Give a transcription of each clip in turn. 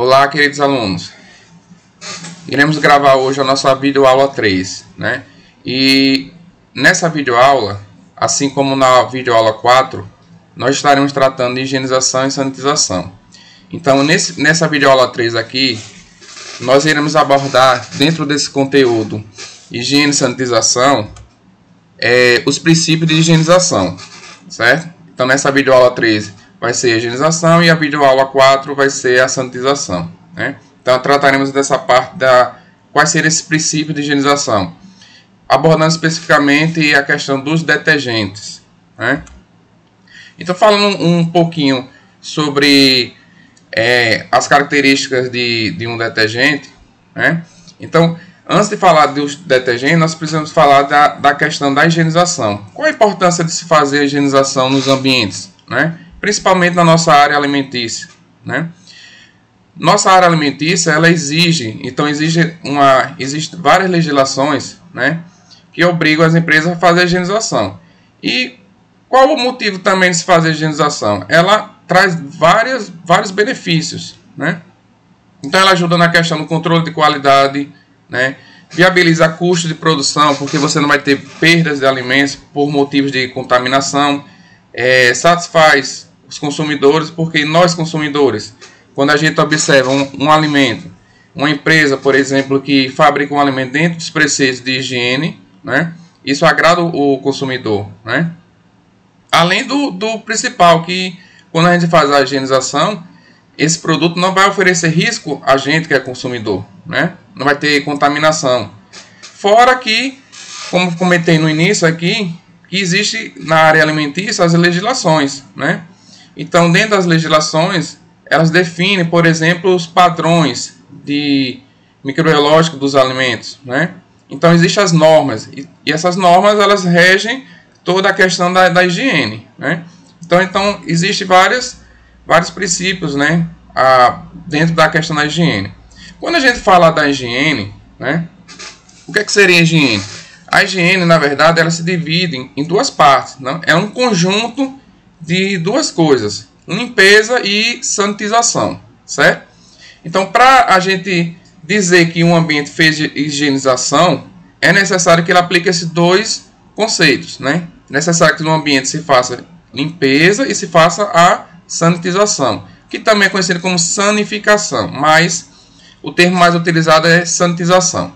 Olá, queridos alunos. Iremos gravar hoje a nossa videoaula 3, né? E nessa videoaula, assim como na videoaula 4, nós estaremos tratando de higienização e sanitização. Então, nessa videoaula 3 aqui, nós iremos abordar, dentro desse conteúdo, higiene e sanitização, os princípios de higienização, certo? Então, nessa videoaula 3 vai ser a higienização e a videoaula 4 vai ser a sanitização, né? Então, trataremos dessa parte quais seriam esses princípios de higienização, abordando especificamente a questão dos detergentes, né? Então, falando um pouquinho sobre as características de um detergente, né? Então, antes de falar dos detergentes, nós precisamos falar da questão da higienização. Qual a importância de se fazer a higienização nos ambientes, né? Principalmente na nossa área alimentícia, né? Nossa área alimentícia, ela exige várias legislações, né, que obrigam as empresas a fazer a higienização. E qual o motivo também de se fazer a higienização? Ela traz vários benefícios, né? Então ela ajuda na questão do controle de qualidade, né? Viabiliza custos de produção, porque você não vai ter perdas de alimentos por motivos de contaminação. Satisfaz os consumidores, porque nós consumidores, quando a gente observa um alimento, uma empresa, por exemplo, que fabrica um alimento dentro dos preceitos de higiene, né, isso agrada o consumidor, né? Além do principal, que quando a gente faz a higienização, esse produto não vai oferecer risco a gente que é consumidor, né? Não vai ter contaminação. Fora que, como comentei no início aqui, que existe na área alimentícia as legislações, né? Então, dentro das legislações, elas definem, por exemplo, os padrões microbiológicos dos alimentos, né? Então, existem as normas, e essas normas, elas regem toda a questão da higiene, né? Então existem vários princípios, né, dentro da questão da higiene. Quando a gente fala da higiene, né, o que é que seria a higiene? A higiene, na verdade, ela se divide em duas partes, né? É um conjunto de duas coisas: limpeza e sanitização, certo? Então, para a gente dizer que um ambiente fez higienização, é necessário que ele aplique esses dois conceitos, né? É necessário que no ambiente se faça limpeza e se faça a sanitização, que também é conhecido como sanificação, mas o termo mais utilizado é sanitização.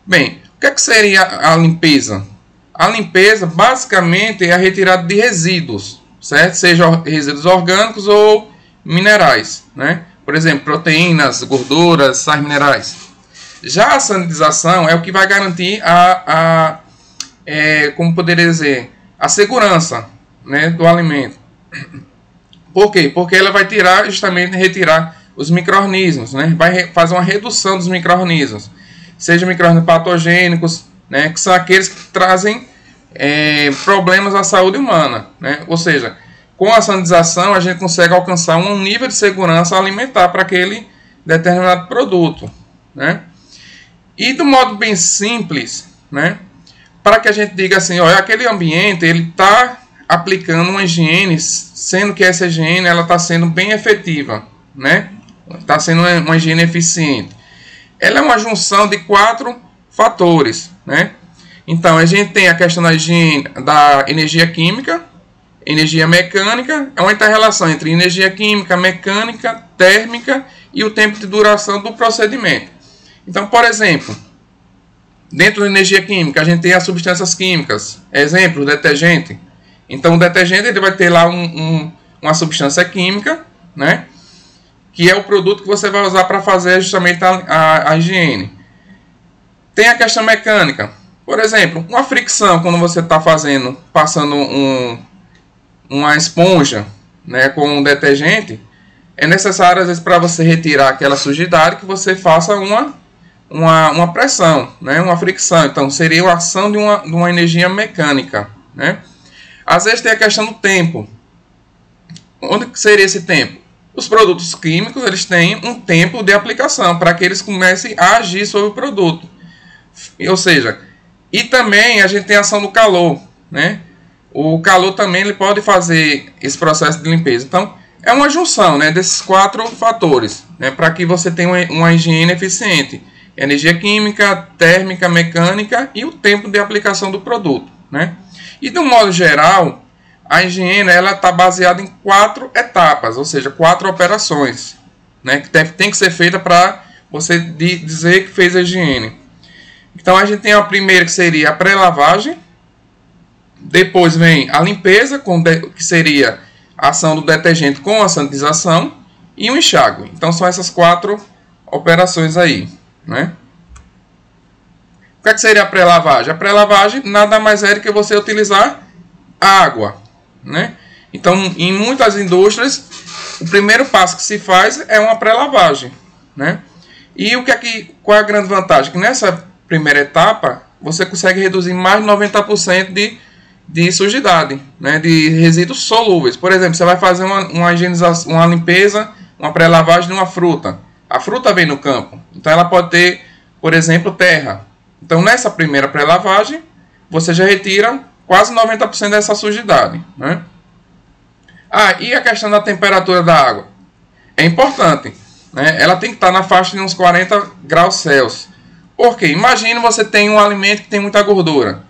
Bem, o que é que seria a limpeza? A limpeza, basicamente, é a retirada de resíduos, certo? Seja resíduos orgânicos ou minerais, né? Por exemplo, proteínas, gorduras, sais minerais. Já a sanitização é o que vai garantir como poderia dizer, a segurança, né, do alimento. Por quê? Porque ela vai retirar os micro-organismos, né? Vai fazer uma redução dos micro-organismos, sejam micro-organismos patogênicos, né, que são aqueles que trazem problemas à saúde humana, né? Ou seja, com a sanitização a gente consegue alcançar um nível de segurança alimentar para aquele determinado produto, né? E do modo bem simples, né, para que a gente diga assim, olha, aquele ambiente ele está aplicando uma higiene, sendo que essa higiene ela está sendo bem efetiva, né? Está sendo uma higiene eficiente. Ela é uma junção de 4 fatores, né? Então, a gente tem a questão da higiene da energia química, energia mecânica, é uma inter-relação entre energia química, mecânica, térmica e o tempo de duração do procedimento. Então, por exemplo, dentro da energia química, a gente tem as substâncias químicas. Exemplo, o detergente. Então, o detergente ele vai ter lá uma substância química, né, que é o produto que você vai usar para fazer justamente a higiene. Tem a questão mecânica. Por exemplo, uma fricção, quando você está passando uma esponja, né, com um detergente, é necessário, às vezes, para você retirar aquela sujidade, que você faça uma pressão, né, uma fricção. Então, seria a ação de uma energia mecânica, né? Às vezes tem a questão do tempo. Onde seria esse tempo? Os produtos químicos eles têm um tempo de aplicação para que eles comecem a agir sobre o produto. Ou seja, e também a gente tem a ação do calor, né? O calor também ele pode fazer esse processo de limpeza. Então, É uma junção, né, desses 4 fatores, né, para que você tenha uma higiene eficiente. Energia química, térmica, mecânica e o tempo de aplicação do produto, né? E de um modo geral, a higiene está baseada em 4 etapas, ou seja, 4 operações, né, que tem que ser feita para você dizer que fez a higiene. Então a gente tem a primeira, que seria a pré-lavagem. Depois vem a limpeza, que seria a ação do detergente com a sanitização, e o enxágue. Então são essas 4 operações aí, né? O que seria a pré-lavagem? A pré-lavagem nada mais é do que você utilizar água, né? Então, em muitas indústrias, o primeiro passo que se faz é uma pré-lavagem, né? E qual é a grande vantagem? Que nessa primeira etapa, você consegue reduzir mais de 90% de sujidade, né? De resíduos solúveis. Por exemplo, você vai fazer uma higienização, uma limpeza, uma pré-lavagem de uma fruta. A fruta vem no campo, então ela pode ter, por exemplo, terra. Então, nessa primeira pré-lavagem, você já retira quase 90% dessa sujidade, né? E a questão da temperatura da água. É importante, né? Ela tem que estar na faixa de uns 40 graus Celsius. Por quê? Imagina você tem um alimento que tem muita gordura.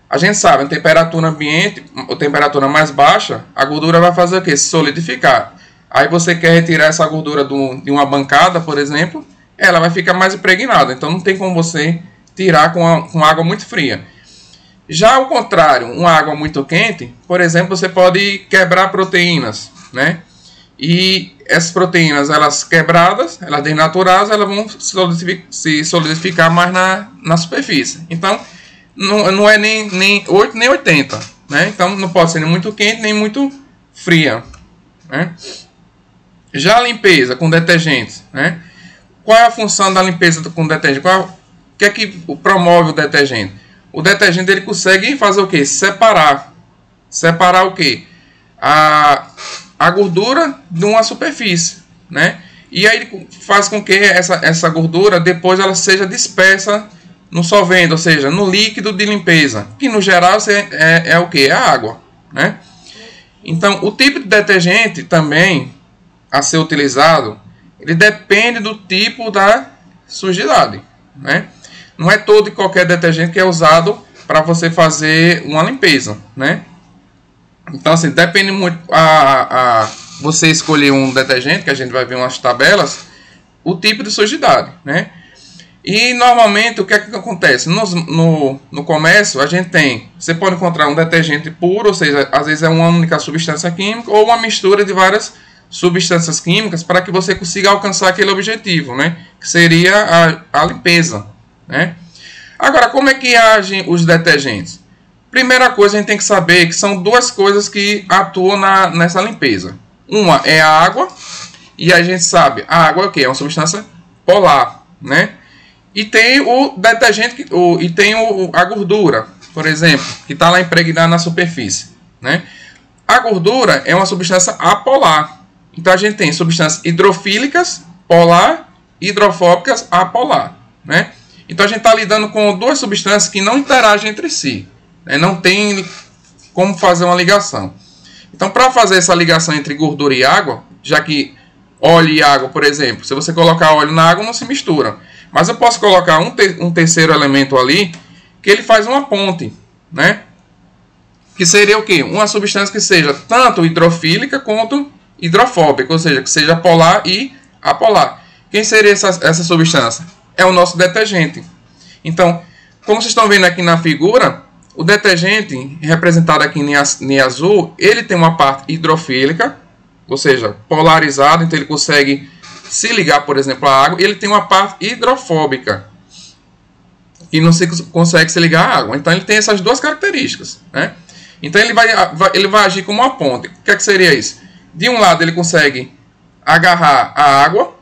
A gente sabe, a temperatura ambiente, ou temperatura mais baixa, a gordura vai fazer o quê? Se solidificar. Aí você quer retirar essa gordura de uma bancada, por exemplo, ela vai ficar mais impregnada. Então não tem como você tirar com água muito fria. Já ao contrário, uma água muito quente, por exemplo, você pode quebrar proteínas, né? E essas proteínas, elas quebradas, elas desnaturadas, elas vão se solidificar mais na superfície. Então, não é nem 8 nem 80, né? Então, não pode ser nem muito quente nem muito fria, né? Já a limpeza com detergentes, né? Qual é a função da limpeza com detergente? O que é que promove o detergente? O detergente ele consegue fazer o quê? Separar o quê? A gordura de uma superfície, né? E aí ele faz com que essa gordura depois ela seja dispersa no solvente, ou seja, no líquido de limpeza, que no geral é o que? É a água, né? Então, o tipo de detergente também a ser utilizado, ele depende do tipo da sujidade, né? Não é todo e qualquer detergente que é usado para você fazer uma limpeza, né? Então, assim, depende muito você escolher um detergente, que a gente vai ver umas tabelas, o tipo de sujidade, né? E normalmente o que é que acontece? No comércio a gente você pode encontrar um detergente puro, ou seja, às vezes é uma única substância química ou uma mistura de várias substâncias químicas para que você consiga alcançar aquele objetivo, né? Que seria a limpeza, né? Agora, como é que agem os detergentes? Primeira coisa, a gente tem que saber que são 2 coisas que atuam nessa limpeza. Uma é a água, e a gente sabe, a água é o quê? É uma substância polar, né? E tem o detergente, e tem a gordura, por exemplo, que está lá impregnada na superfície, né? A gordura é uma substância apolar. Então a gente tem substâncias hidrofílicas, polar, hidrofóbicas, apolar, né? Então a gente está lidando com 2 substâncias que não interagem entre si, né? Não tem como fazer uma ligação. Então, para fazer essa ligação entre gordura e água, já que óleo e água, por exemplo, se você colocar óleo na água, não se mistura. Mas eu posso colocar um terceiro elemento ali, que ele faz uma ponte, né? Que seria o quê? Uma substância que seja tanto hidrofílica quanto hidrofóbica, ou seja, que seja polar e apolar. Quem seria essa substância? É o nosso detergente. Então, como vocês estão vendo aqui na figura, o detergente, representado aqui em azul, ele tem uma parte hidrofílica, ou seja, polarizado, então ele consegue se ligar, por exemplo, à água, e ele tem uma parte hidrofóbica, que não consegue se ligar à água. Então ele tem essas 2 características, né? Então ele vai agir como uma ponte. O que é que seria isso? De um lado ele consegue agarrar a água,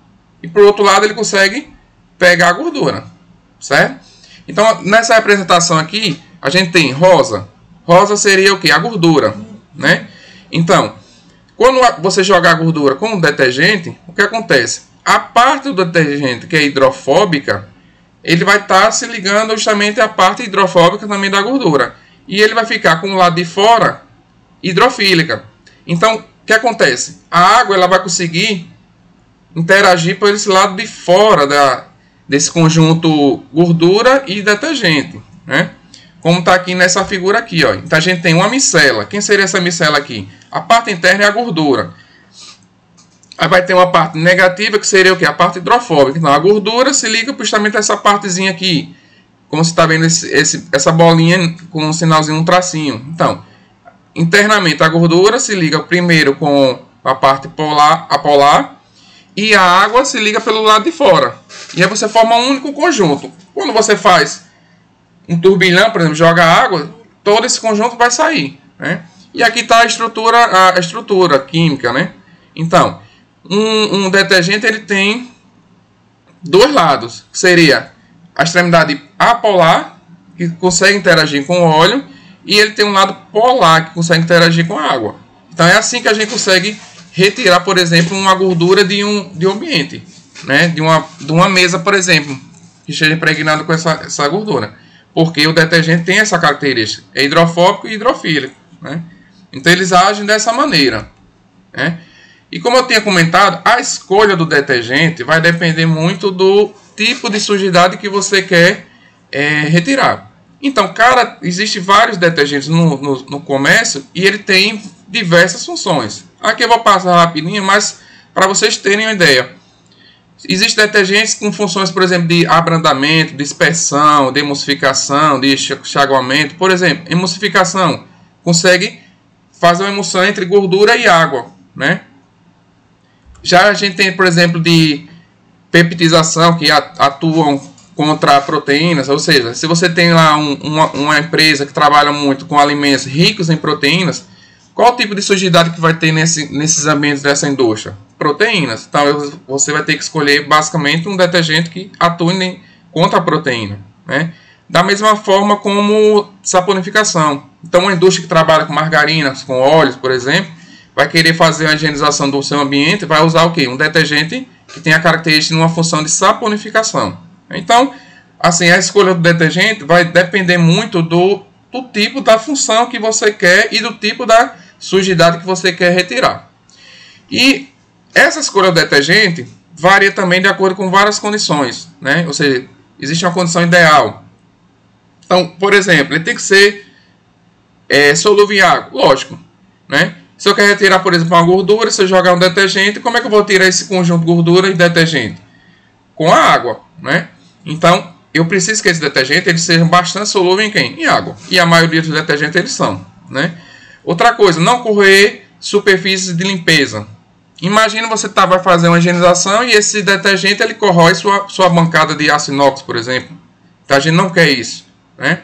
e por outro lado ele consegue pegar a gordura, certo? Então nessa representação aqui, a gente tem rosa. Rosa seria o que? A gordura, né? Então, quando você joga a gordura com o detergente, o que acontece? A parte do detergente que é hidrofóbica, ele vai estar se ligando justamente à parte hidrofóbica também da gordura. E ele vai ficar com o lado de fora hidrofílica. Então, o que acontece? A água ela vai conseguir interagir por esse lado de fora desse conjunto gordura e detergente, né? Como está aqui nessa figura aqui, ó. Então a gente tem uma micela. Quem seria essa micela aqui? A parte interna é a gordura. Aí vai ter uma parte negativa que seria o quê? A parte hidrofóbica. Então a gordura se liga justamente a essa partezinha aqui. Como você está vendo essa bolinha com um sinalzinho, um tracinho. Então, internamente a gordura se liga primeiro com a parte apolar e a água se liga pelo lado de fora. E aí você forma um único conjunto. Quando você faz um turbilhão, por exemplo, joga água, todo esse conjunto vai sair, né? E aqui está a estrutura química, né? Então, um detergente ele tem dois lados, que seria a extremidade apolar, que consegue interagir com o óleo, e ele tem um lado polar, que consegue interagir com a água. Então é assim que a gente consegue retirar, por exemplo, uma gordura de um ambiente, né? De uma mesa, por exemplo, que esteja impregnado com essa gordura. Porque o detergente tem essa característica, é hidrofóbico e hidrofílico, né? Então eles agem dessa maneira, né? E como eu tinha comentado, a escolha do detergente vai depender muito do tipo de sujidade que você quer retirar. Então, existem vários detergentes no comércio e ele tem diversas funções. Aqui eu vou passar rapidinho, mas para vocês terem uma ideia. Existem detergentes com funções, por exemplo, de abrandamento, dispersão, de emulsificação, de enxaguamento. Por exemplo, emulsificação consegue fazer uma emulsão entre gordura e água, né? Já a gente tem, por exemplo, de peptização, que atuam contra proteínas, ou seja, se você tem lá uma empresa que trabalha muito com alimentos ricos em proteínas, qual tipo de sujidade que vai ter nesses ambientes dessa indústria? Proteínas. Então você vai ter que escolher basicamente um detergente que atue contra a proteína, né? Da mesma forma como saponificação. Então uma indústria que trabalha com margarinas, com óleos, por exemplo, vai querer fazer a higienização do seu ambiente, vai usar o quê? Um detergente que tem a característica de uma função de saponificação. Então, assim, a escolha do detergente vai depender muito do tipo da função que você quer e do tipo da sujidade que você quer retirar. E essa escolha do detergente varia também de acordo com várias condições, né? Ou seja, existe uma condição ideal. Então, por exemplo, ele tem que ser solúvel em água, lógico, né? Se eu quero retirar, por exemplo, uma gordura, se eu jogar um detergente, como é que eu vou tirar esse conjunto de gordura e detergente? Com a água, né? Então, eu preciso que esse detergente ele seja bastante solúvel em quem? Em água. E a maioria dos detergentes eles são, né? Outra coisa, não corroer superfícies de limpeza. Imagina você vai fazer uma higienização e esse detergente ele corrói sua bancada de aço inox, por exemplo. Então, a gente não quer isso, né?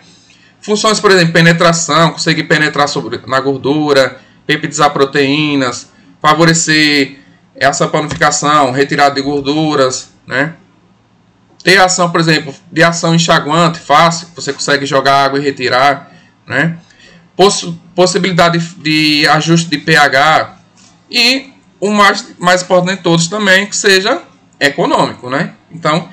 Funções, por exemplo, penetração, conseguir penetrar na gordura, peptizar proteínas, favorecer a saponificação, retirada de gorduras, né? Ter ação, por exemplo, de ação enxaguante, fácil, você consegue jogar água e retirar, né? Possibilidade de ajuste de pH e o mais importante de todos também, que seja econômico, né? Então,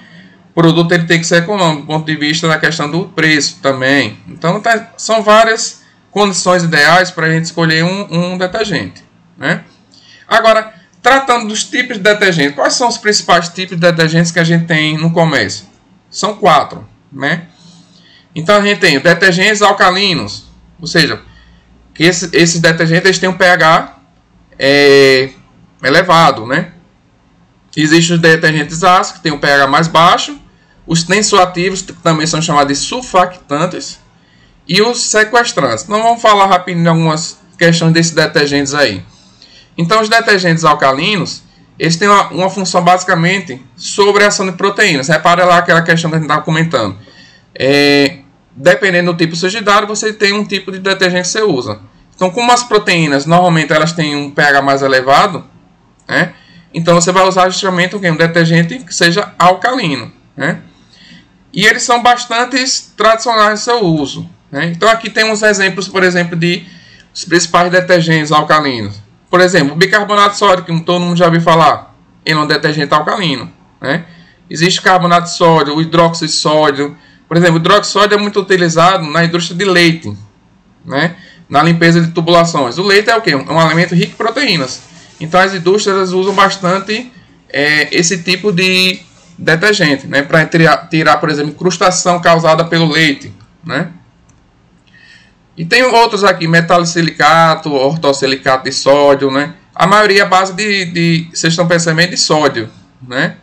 o produto ele tem que ser econômico, do ponto de vista da questão do preço também. Então, são várias condições ideais para a gente escolher um detergente, né? Agora, tratando dos tipos de detergente, quais são os principais tipos de detergentes que a gente tem no comércio? São 4, né? Então, a gente tem detergentes alcalinos, ou seja, que esses detergentes eles têm um pH elevado, né? Existem os detergentes ácidos, que têm um pH mais baixo, os tensoativos, que também são chamados de sulfactantes, e os sequestrantes. Então vamos falar rapidinho de algumas questões desses detergentes aí. Então os detergentes alcalinos, eles têm uma função basicamente sobre a ação de proteínas. Repara lá aquela questão que a gente estava comentando. Dependendo do tipo de sujidade, você tem um tipo de detergente que você usa. Então como as proteínas normalmente elas têm um pH mais elevado, né? Então você vai usar justamente um detergente que seja alcalino, né? E eles são bastante tradicionais no seu uso, né? Então aqui tem uns exemplos, por exemplo, de os principais detergentes alcalinos. Por exemplo, o bicarbonato de sódio, que todo mundo já ouviu falar, ele é um detergente alcalino, né? Existe o carbonato de sódio, o hidróxido de sódio. Por exemplo, o hidróxido de sódio é muito utilizado na indústria de leite, né? na limpeza de tubulações. O leite é o quê? É um alimento rico em proteínas. Então as indústrias usam bastante esse tipo de detergente, né, para tirar, por exemplo, incrustação causada pelo leite, né? E tem outros aqui, metalsilicato, ortosilicato de sódio, né? A maioria é a base vocês estão percebendo, de sódio, né?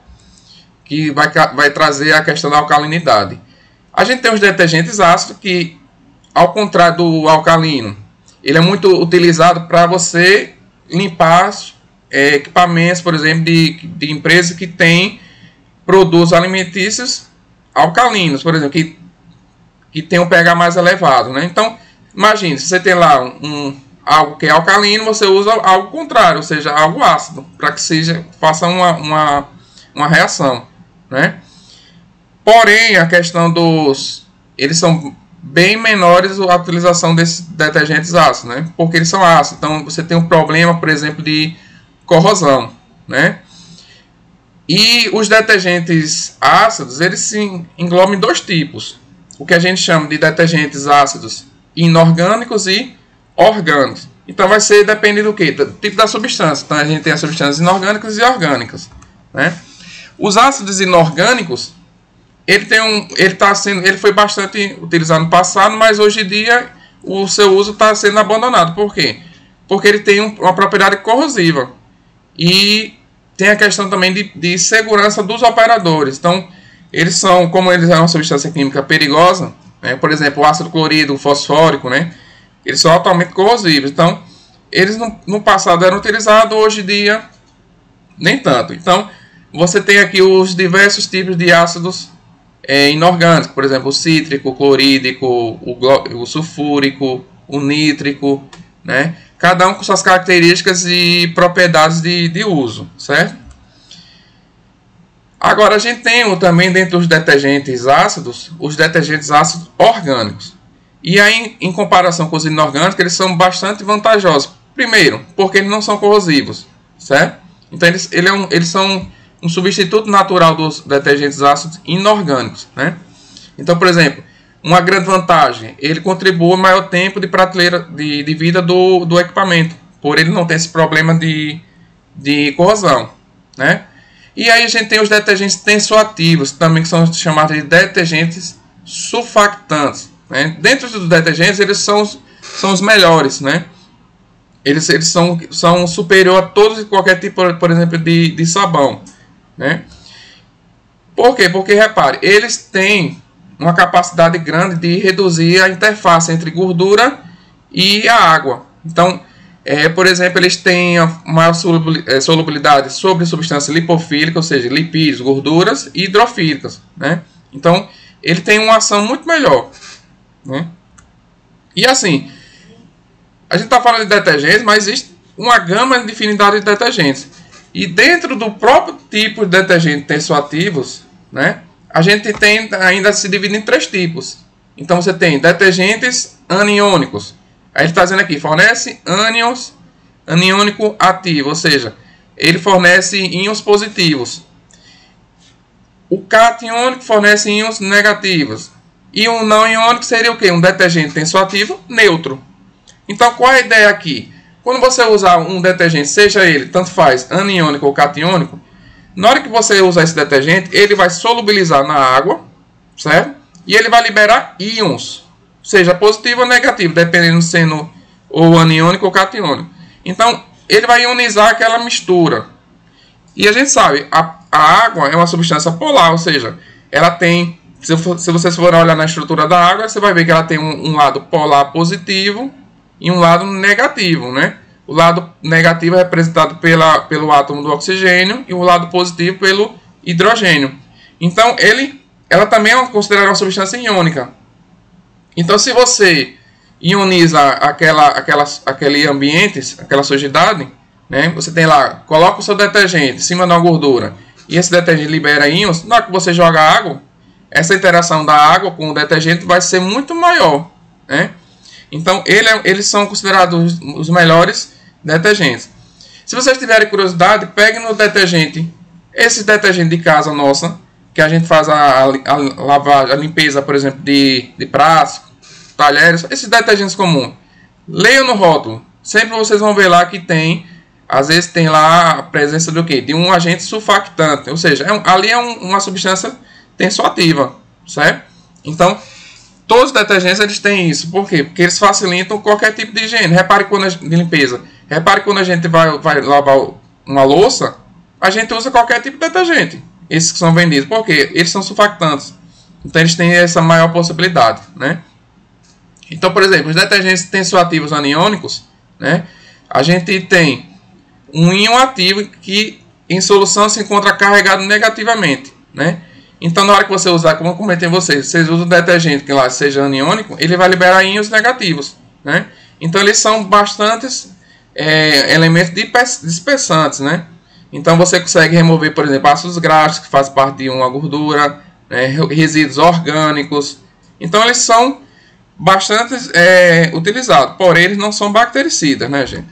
Que vai trazer a questão da alcalinidade. A gente tem os detergentes ácidos que, ao contrário do alcalino, ele é muito utilizado para você limpar equipamentos, por exemplo, de empresas que têm produtos alimentícios alcalinos, por exemplo, que tem um pH mais elevado, né? Então, imagine, se você tem lá algo que é alcalino, você usa algo contrário, ou seja, algo ácido, para que faça uma reação, né? Porém, a questão eles são bem menores a utilização desses detergentes ácidos, né? Porque eles são ácidos, então você tem um problema, por exemplo, de corrosão, né? E os detergentes ácidos, eles se englobam em dois tipos. O que a gente chama de detergentes ácidos inorgânicos e orgânicos. Então vai ser, depende do que? Do tipo da substância. Então a gente tem as substâncias inorgânicas e orgânicas, né? Os ácidos inorgânicos, ele foi bastante utilizado no passado, mas hoje em dia o seu uso está sendo abandonado. Por quê? Porque ele tem uma propriedade corrosiva e tem a questão também de segurança dos operadores. Então, como eles são uma substância química perigosa, né? Por exemplo, o ácido clorídrico, o fosfórico, né? Eles são altamente corrosivos. Então, eles no passado eram utilizados, hoje em dia nem tanto. Então, você tem aqui os diversos tipos de ácidos inorgânicos, por exemplo, o cítrico, o clorídrico, o sulfúrico, o nítrico, né? Cada um com suas características e propriedades de uso, certo? Agora, a gente tem também, dentro dos detergentes ácidos, os detergentes ácidos orgânicos. E aí, em comparação com os inorgânicos, eles são bastante vantajosos. Primeiro, porque eles não são corrosivos, certo? Então, eles são um substituto natural dos detergentes ácidos inorgânicos, né? Então, por exemplo, uma grande vantagem, ele contribui maior tempo de prateleira de vida do equipamento, por ele não ter esse problema de corrosão, né? E aí a gente tem os detergentes tensoativos, também que são chamados de detergentes sulfactantes, né? Dentro dos detergentes, eles são os melhores, né? Eles são superior a todos e qualquer tipo, por exemplo, de sabão, né? Por quê? Porque, repare, eles têm uma capacidade grande de reduzir a interface entre gordura e a água. Então, por exemplo, eles têm a maior solubilidade sobre substância lipofílica, ou seja, lipídios, gorduras e hidrofílicas, né? Então, ele tem uma ação muito melhor, né? E assim, a gente está falando de detergentes, mas existe uma gama de infinidade de detergentes. E dentro do próprio tipo de detergente tensoativos, né, a gente tem ainda se divide em três tipos. Então você tem detergentes aniônicos. Aí ele está dizendo aqui, fornece aniônico ativo, ou seja, ele fornece íons positivos. O catiônico fornece íons negativos. E o não iônico seria o quê? Um detergente tensoativo neutro. Então qual é a ideia aqui? Quando você usar um detergente, seja ele, tanto faz, aniônico ou catiônico, na hora que você usar esse detergente, ele vai solubilizar na água, certo? E ele vai liberar íons, seja positivo ou negativo, dependendo sendo ou aniônico ou catiônico. Então, ele vai ionizar aquela mistura. E a gente sabe, a água é uma substância polar, ou seja, ela tem, se vocês forem olhar na estrutura da água, você vai ver que ela tem um lado polar positivo e um lado negativo, né? O lado negativo é representado pelo átomo do oxigênio e o lado positivo pelo hidrogênio. Então, ela também é considerada uma substância iônica. Então, se você ioniza aquele ambiente, aquela sujidade, né? Você tem lá, coloca o seu detergente em cima de uma gordura e esse detergente libera íons, na hora que você joga água, essa interação da água com o detergente vai ser muito maior, né? Então, eles são considerados os melhores detergentes. Se vocês tiverem curiosidade, peguem no detergente, esse detergente de casa nossa, que a gente faz a lavagem, a limpeza, por exemplo, de pratos, talheres, esses detergentes comuns. Leiam no rótulo. Sempre vocês vão ver lá que tem, às vezes tem lá a presença do quê? De um agente sulfactante. Ou seja, ali é uma substância tensoativa, certo? Então, todos os detergentes eles têm isso. Por quê? Porque eles facilitam qualquer tipo de higiene. Repare quando de limpeza. Repare quando a gente vai lavar uma louça, a gente usa qualquer tipo de detergente. Esses que são vendidos. Por quê? Eles são sulfactantes. Então eles têm essa maior possibilidade, né? Então, por exemplo, os detergentes tensoativos aniônicos, né? A gente tem um íon ativo que em solução se encontra carregado negativamente, né? Então, na hora que você usar, como eu comentei em vocês usam o detergente que lá seja aniônico, ele vai liberar íons negativos, né? Então, eles são bastantes elementos dispersantes, né? Então, você consegue remover, por exemplo, ácidos graxos, que faz parte de uma gordura, né? Resíduos orgânicos. Então, eles são bastante utilizados, porém, eles não são bactericidas, né, gente?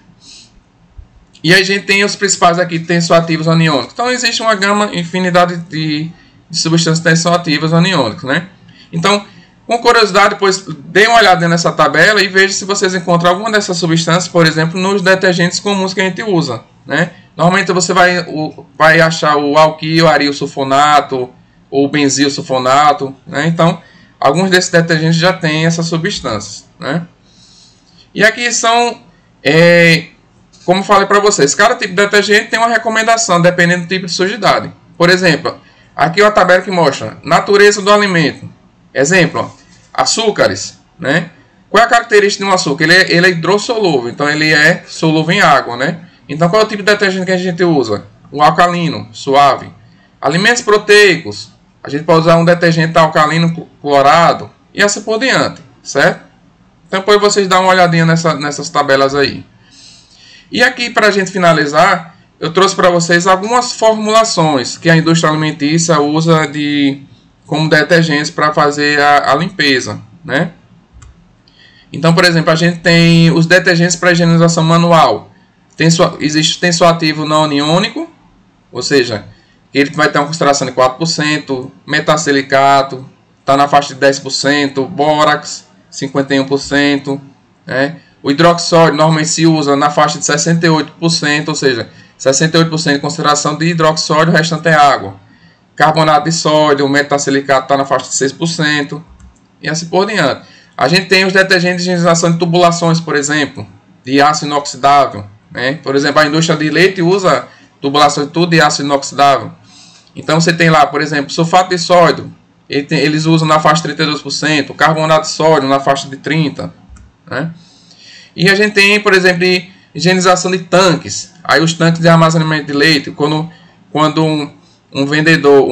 E a gente tem os principais aqui tensoativos aniônicos. Então, existe uma gama, infinidade de substâncias tensoativas aniônicas, né? Então, com curiosidade, depois dê uma olhada nessa tabela e veja se vocês encontram alguma dessas substâncias, por exemplo, nos detergentes comuns que a gente usa, né? Normalmente você vai achar o alquil, aril sulfonato ou benzil sulfonato, né? Então, alguns desses detergentes já têm essas substâncias, né? E aqui são, como falei para vocês, cada tipo de detergente tem uma recomendação, dependendo do tipo de sujidade. Por exemplo, aqui é uma tabela que mostra natureza do alimento. Exemplo, ó, açúcares, né? Qual é a característica de um açúcar? Ele é hidrossolúvel, então ele é solúvel em água, né? Então qual é o tipo de detergente que a gente usa? O alcalino, suave. Alimentos proteicos, a gente pode usar um detergente alcalino clorado e assim por diante, certo? Então depois vocês dão uma olhadinha nessas tabelas aí. E aqui, para a gente finalizar, eu trouxe para vocês algumas formulações que a indústria alimentícia usa como detergentes para fazer a limpeza, né? Então, por exemplo, a gente tem os detergentes para higienização manual. Existe o tensoativo não aniônico, ou seja, ele vai ter uma concentração de 4%, metasilicato, está na faixa de 10%, bórax, 51%, né? O hidroxódio normalmente se usa na faixa de 68%, ou seja, 68% de concentração de hidroxódio, o restante é água. Carbonato de sódio, o metasilicato está na faixa de 6%, e assim por diante. A gente tem os detergentes de higienização de tubulações, por exemplo, de aço inoxidável, né? Por exemplo, a indústria de leite usa tubulações tudo de aço inoxidável. Então você tem lá, por exemplo, sulfato de sódio, eles usam na faixa de 32%, carbonato de sódio na faixa de 30%, né? E a gente tem, por exemplo, de higienização de tanques. Aí os tanques de armazenamento de leite, quando um vendedor,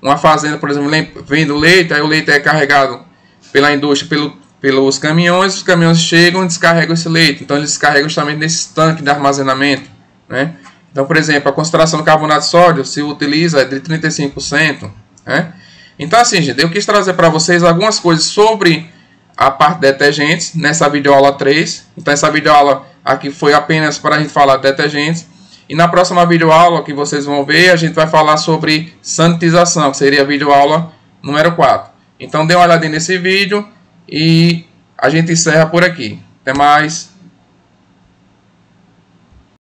uma fazenda, por exemplo, vende o leite, aí o leite é carregado pela indústria, pelos caminhões, os caminhões chegam e descarregam esse leite. Então eles descarregam justamente nesses tanques de armazenamento, né? Então, por exemplo, a concentração do carbonato de sódio se utiliza de 35%, né? Então, assim, gente, eu quis trazer para vocês algumas coisas sobre a parte de detergentes nessa videoaula 3. Então, essa videoaula aqui foi apenas para a gente falar de detergentes. E na próxima videoaula que vocês vão ver, a gente vai falar sobre sanitização, que seria a videoaula número 4. Então, dê uma olhadinha nesse vídeo e a gente encerra por aqui. Até mais.